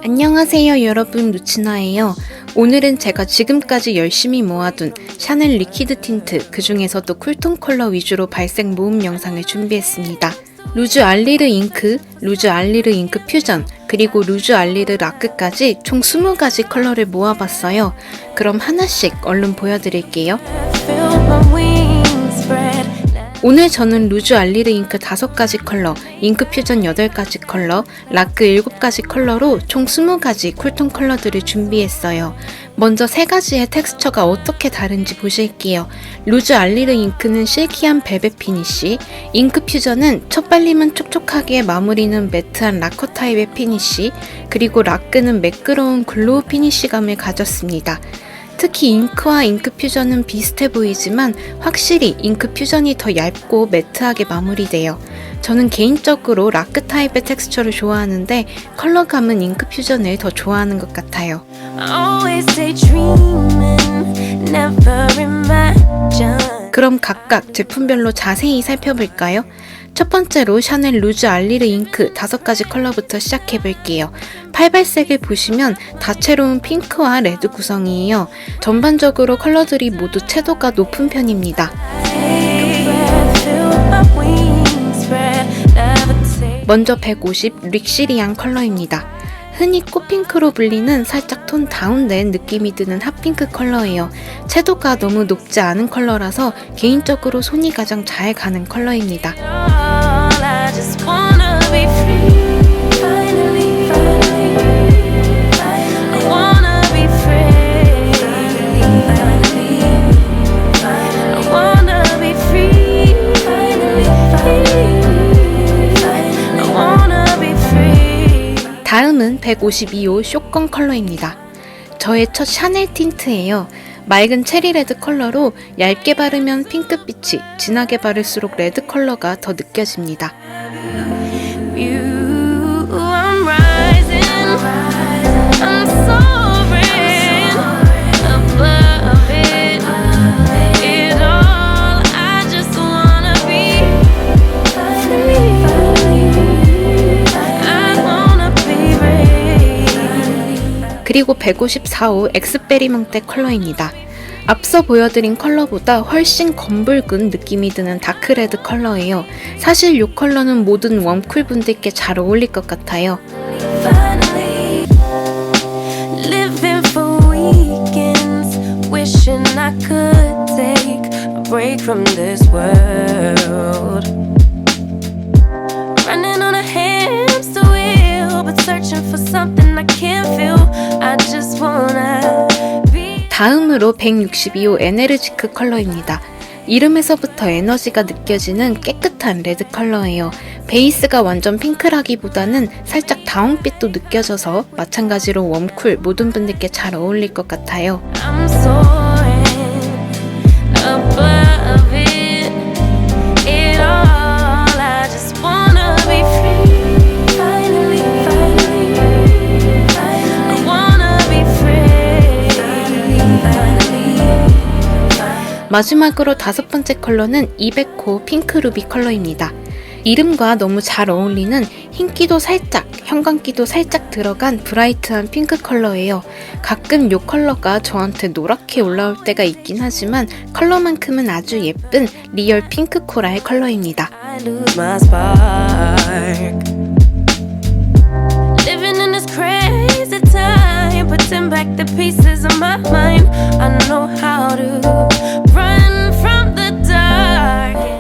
안녕하세요 여러분, 루치나예요. 오늘은 제가 지금까지 열심히 모아둔 샤넬 리퀴드 틴트, 그 중에서도 쿨톤 컬러 위주로 발색 모음 영상을 준비했습니다. 루즈 알리르 잉크, 루즈 알리르 잉크 퓨전, 그리고 루즈 알리르 라크까지 총 20가지 컬러를 모아봤어요. 그럼 하나씩 얼른 보여드릴게요. 오늘 저는 루즈 알리르 잉크 5가지 컬러, 잉크 퓨전 8가지 컬러, 라크 7가지 컬러로 총 20가지 쿨톤 컬러들을 준비했어요. 먼저 3가지의 텍스처가 어떻게 다른지 보실게요. 루즈 알리르 잉크는 실키한 벨벳 피니쉬, 잉크 퓨전은 첫 발림은 촉촉하게 마무리는 매트한 라커 타입의 피니쉬, 그리고 라크는 매끄러운 글로우 피니쉬감을 가졌습니다. 특히 잉크와 잉크 퓨전은 비슷해 보이지만 확실히 잉크 퓨전이 더 얇고 매트하게 마무리돼요. 저는 개인적으로 라크 타입의 텍스처를 좋아하는데 컬러감은 잉크 퓨전을 더 좋아하는 것 같아요. 그럼 각각 제품별로 자세히 살펴볼까요? 첫 번째로 샤넬 루즈 알리르 잉크 5가지 컬러부터 시작해볼게요. 팔발색을 보시면 다채로운 핑크와 레드 구성이에요. 전반적으로 컬러들이 모두 채도가 높은 편입니다. 먼저 150 릭시리안 컬러입니다. 흔히 꽃핑크로 불리는 살짝 톤 다운된 느낌이 드는 핫핑크 컬러예요. 채도가 너무 높지 않은 컬러라서 개인적으로 손이 가장 잘 가는 컬러입니다. 다음은 152호 쇼건 컬러입니다. 저의 첫 샤넬 틴트예요. 맑은 체리레드 컬러로 얇게 바르면 핑크빛이, 진하게 바를수록 레드 컬러가 더 느껴집니다. 그리고 154호 엑스페리먼테 컬러입니다. 앞서 보여드린 컬러보다 훨씬 검붉은 느낌이 드는 다크레드 컬러예요. 사실 이 컬러는 모든 웜쿨 분들께 잘 어울릴 것 같아요. 다음으로 162호 에네르지크 컬러입니다. 이름에서부터 에너지가 느껴지는 깨끗한 레드 컬러예요. 베이스가 완전 핑크라기보다는 살짝 다운빛도 느껴져서 마찬가지로 웜쿨 모든 분들께 잘 어울릴 것 같아요. 마지막으로 5번째 컬러는 200호 핑크 루비 컬러입니다. 이름과 너무 잘 어울리는 흰기도 살짝, 형광기도 살짝 들어간 브라이트한 핑크 컬러예요. 가끔 이 컬러가 저한테 노랗게 올라올 때가 있긴 하지만 컬러만큼은 아주 예쁜 리얼 핑크 코랄 컬러입니다.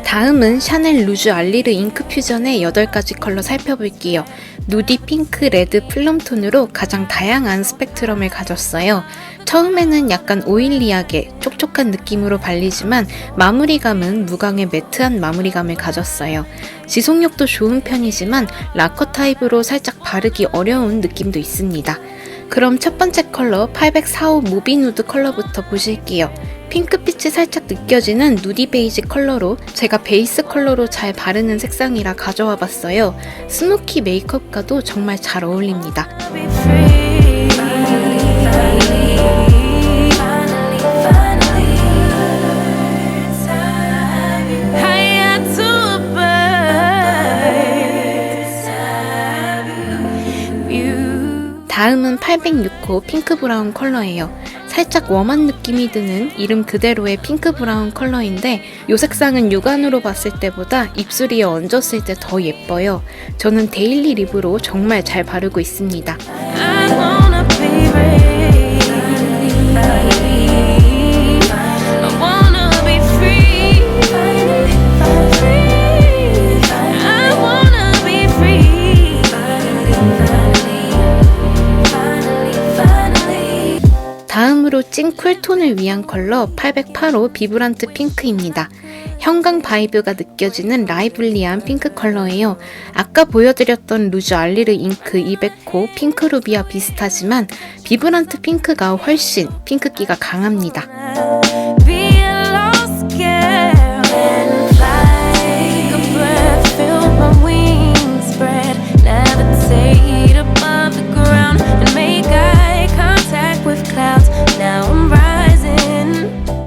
다음은 샤넬 루즈 알리르 잉크 퓨전의 8가지 컬러 살펴볼게요. 누디 핑크, 레드, 플럼톤으로 가장 다양한 스펙트럼을 가졌어요. 처음에는 약간 오일리하게 촉촉한 느낌으로 발리지만 마무리감은 무광의 매트한 마무리감을 가졌어요. 지속력도 좋은 편이지만 라커 타입으로 살짝 바르기 어려운 느낌도 있습니다. 그럼 첫 번째 컬러 804호 무비 누드 컬러부터 보실게요. 핑크빛이 살짝 느껴지는 누디 베이지 컬러로 제가 베이스 컬러로 잘 바르는 색상이라 가져와 봤어요. 스모키 메이크업과도 정말 잘 어울립니다. 다음은 806호 핑크 브라운 컬러예요. 살짝 웜한 느낌이 드는 이름 그대로의 핑크 브라운 컬러인데 이 색상은 육안으로 봤을 때보다 입술 위에 얹었을 때 더 예뻐요. 저는 데일리 립으로 정말 잘 바르고 있습니다. 다음으로 찐 쿨톤을 위한 컬러 808호 비브란트 핑크입니다. 형광 바이브가 느껴지는 라이블리한 핑크 컬러예요. 아까 보여드렸던 루즈 알리르 잉크 200호 핑크 루비와 비슷하지만 비브란트 핑크가 훨씬 핑크기가 강합니다.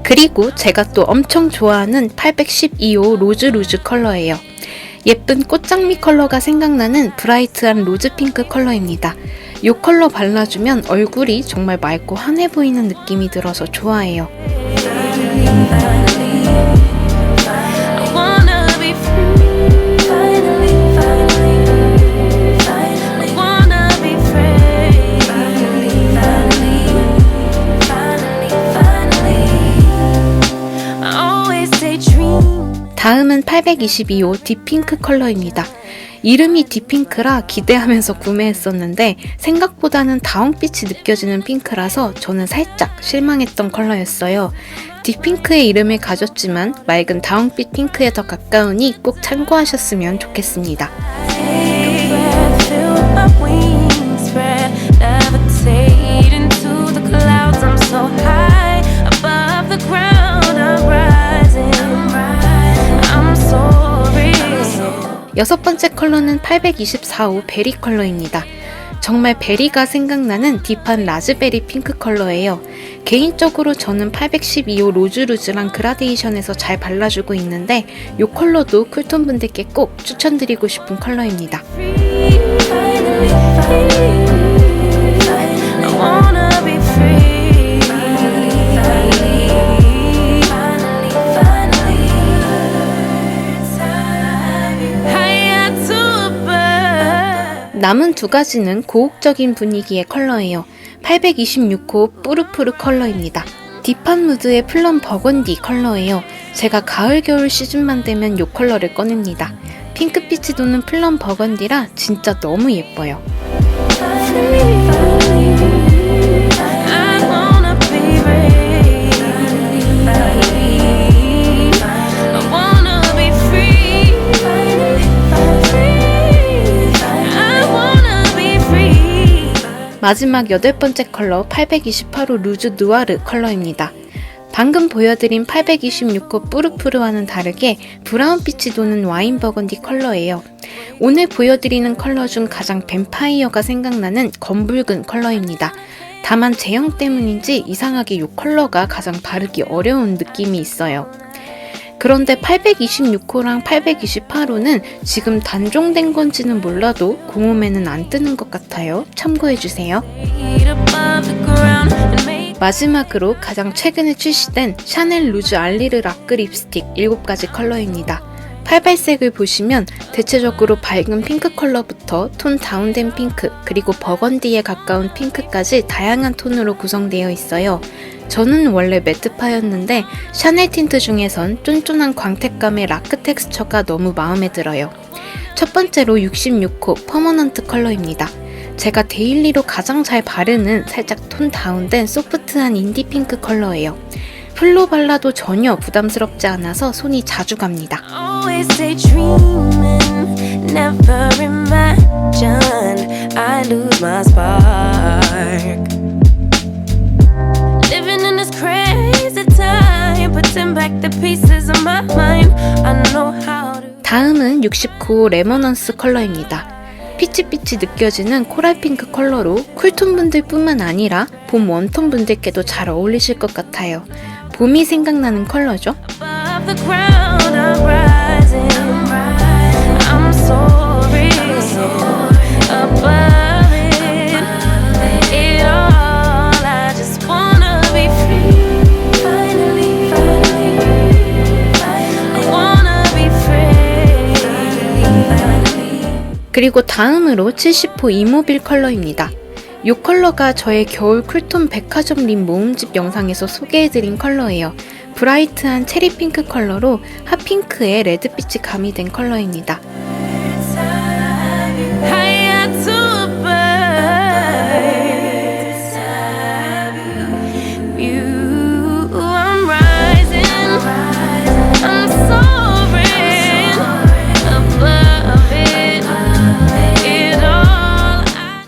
그리고 제가 또 엄청 좋아하는 812호 로즈 컬러예요. 예쁜 꽃장미 컬러가 생각나는 브라이트한 로즈 핑크 컬러입니다. 이 컬러 발라주면 얼굴이 정말 맑고 환해 보이는 느낌이 들어서 좋아해요. 다음은 822호 딥핑크 컬러입니다. 이름이 딥핑크라 기대하면서 구매했었는데 생각보다는 다홍빛이 느껴지는 핑크라서 저는 살짝 실망했던 컬러였어요. 딥핑크의 이름을 가졌지만 맑은 다홍빛 핑크에 더 가까우니 꼭 참고하셨으면 좋겠습니다. 여섯 번째 컬러는 824호 베리 컬러입니다. 정말 베리가 생각나는 딥한 라즈베리 핑크 컬러예요. 개인적으로 저는 812호 로즈랑 그라데이션에서 잘 발라주고 있는데 이 컬러도 쿨톤 분들께 꼭 추천드리고 싶은 컬러입니다. 남은 두 가지는 고혹적인 분위기의 컬러예요. 826호 뿌르푸르 컬러입니다. 딥한 무드의 플럼 버건디 컬러예요. 제가 가을 겨울 시즌만 되면 이 컬러를 꺼냅니다. 핑크빛이 도는 플럼 버건디라 진짜 너무 예뻐요. 마지막 여덟 번째 컬러 828호 루즈 누아르 컬러입니다. 방금 보여드린 826호 뿌르푸르와는 다르게 브라운빛이 도는 와인 버건디 컬러예요. 오늘 보여드리는 컬러 중 가장 뱀파이어가 생각나는 검붉은 컬러입니다. 다만 제형 때문인지 이상하게 이 컬러가 가장 바르기 어려운 느낌이 있어요. 그런데 826호랑 828호는 지금 단종된 건지는 몰라도 공홈에는 안 뜨는 것 같아요. 참고해주세요. 마지막으로 가장 최근에 출시된 샤넬 루즈 알리르 라크 립스틱 7가지 컬러입니다. 팔발색을 보시면 대체적으로 밝은 핑크 컬러부터 톤 다운된 핑크 그리고 버건디에 가까운 핑크까지 다양한 톤으로 구성되어 있어요. 저는 원래 매트파였는데 샤넬 틴트 중에선 쫀쫀한 광택감의 라크 텍스처가 너무 마음에 들어요. 첫 번째로 66호 퍼머넌트 컬러입니다. 제가 데일리로 가장 잘 바르는 살짝 톤 다운된 소프트한 인디 핑크 컬러예요. 풀로 발라도 전혀 부담스럽지 않아서 손이 자주 갑니다. 다음은 69호 레머넌스 컬러입니다. 피치피치 느껴지는 코랄핑크 컬러로 쿨톤 분들 뿐만 아니라 봄 웜톤 분들께도 잘 어울리실 것 같아요. 봄이 생각나는 컬러죠? 그리고 다음으로 70호 이모빌 컬러입니다. 이 컬러가 저의 겨울 쿨톤 백화점 립 모음집 영상에서 소개해드린 컬러예요. 브라이트한 체리핑크 컬러로 핫핑크에 레드빛이 가미된 컬러입니다.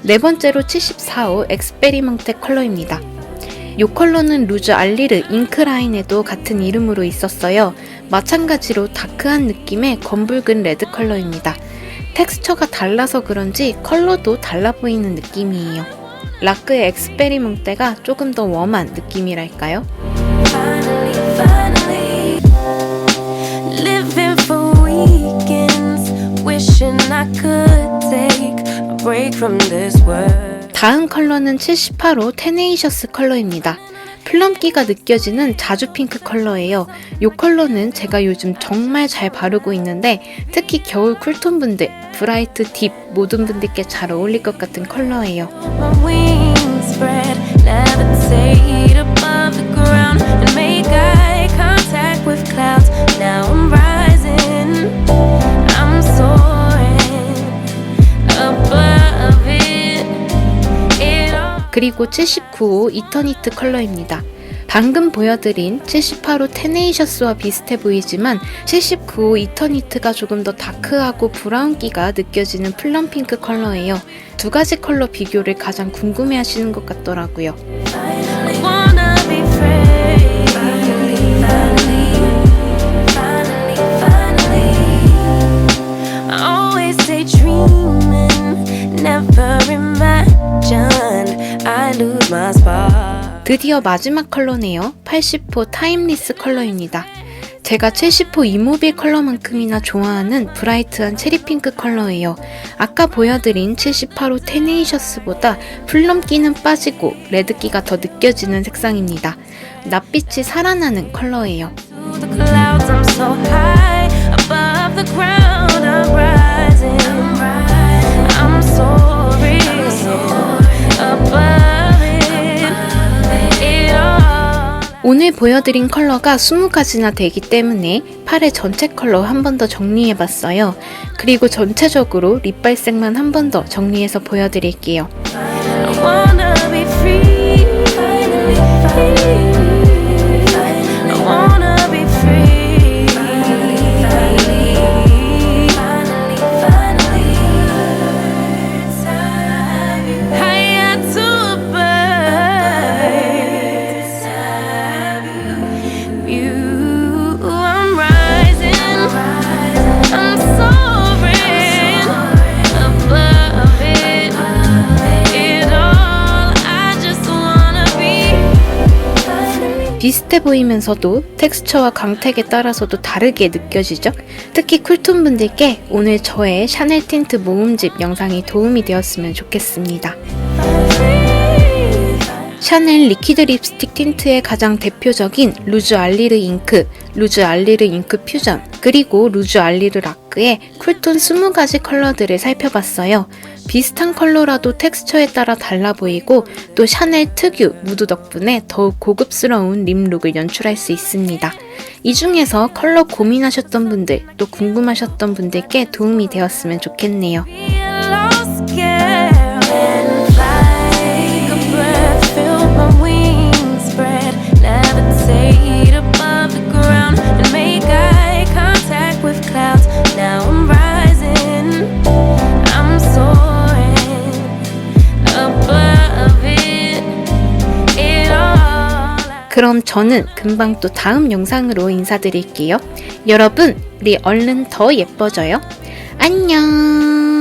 네 번째로 74호 엑스페리먼테 컬러입니다. 이 컬러는 루즈 알리르 잉크라인에도 같은 이름으로 있었어요. 마찬가지로 다크한 느낌의 검붉은 레드 컬러입니다. 텍스처가 달라서 그런지 컬러도 달라 보이는 느낌이에요. 라크의 엑스페리먼테가 조금 더 웜한 느낌이랄까요? 다음 컬러는 78호 테네이셔스 컬러입니다. 플럼기가 느껴지는 자주 핑크 컬러예요. 이 컬러는 제가 요즘 정말 잘 바르고 있는데 특히 겨울 쿨톤 분들, 브라이트, 딥 모든 분들께 잘 어울릴 것 같은 컬러예요. 그리고 79호 이터니트 컬러입니다. 방금 보여드린 78호 테네이셔스와 비슷해 보이지만 79호 이터니트가 조금 더 다크하고 브라운기가 느껴지는 플럼핑크 컬러예요. 두 가지 컬러 비교를 가장 궁금해 하시는 것 같더라고요. 드디어 마지막 컬러네요. 80호 타임리스 컬러입니다. 제가 70호 이모빌 컬러만큼이나 좋아하는 브라이트한 체리핑크 컬러예요. 아까 보여드린 78호 테네이셔스보다 플럼기는 빠지고 레드기가 더 느껴지는 색상입니다. 낯빛이 살아나는 컬러예요. 오늘 보여드린 컬러가 20가지나 되기 때문에 팔의 전체 컬러 한 번 더 정리해봤어요. 그리고 전체적으로 립 발색만 한 번 더 정리해서 보여드릴게요. 비슷해 보이면서도 텍스처와 광택에 따라서도 다르게 느껴지죠? 특히 쿨톤 분들께 오늘 저의 샤넬 틴트 모음집 영상이 도움이 되었으면 좋겠습니다. 샤넬 리퀴드 립스틱 틴트의 가장 대표적인 루즈 알리르 잉크, 루즈 알리르 잉크 퓨전, 그리고 루즈 알리르 라크의 쿨톤 20가지 컬러들을 살펴봤어요. 비슷한 컬러라도 텍스처에 따라 달라 보이고 또 샤넬 특유 무드 덕분에 더욱 고급스러운 립 룩을 연출할 수 있습니다. 이 중에서 컬러 고민하셨던 분들, 또 궁금하셨던 분들께 도움이 되었으면 좋겠네요. 그럼 저는 금방 또 다음 영상으로 인사드릴게요. 여러분, 우리 얼른 더 예뻐져요. 안녕!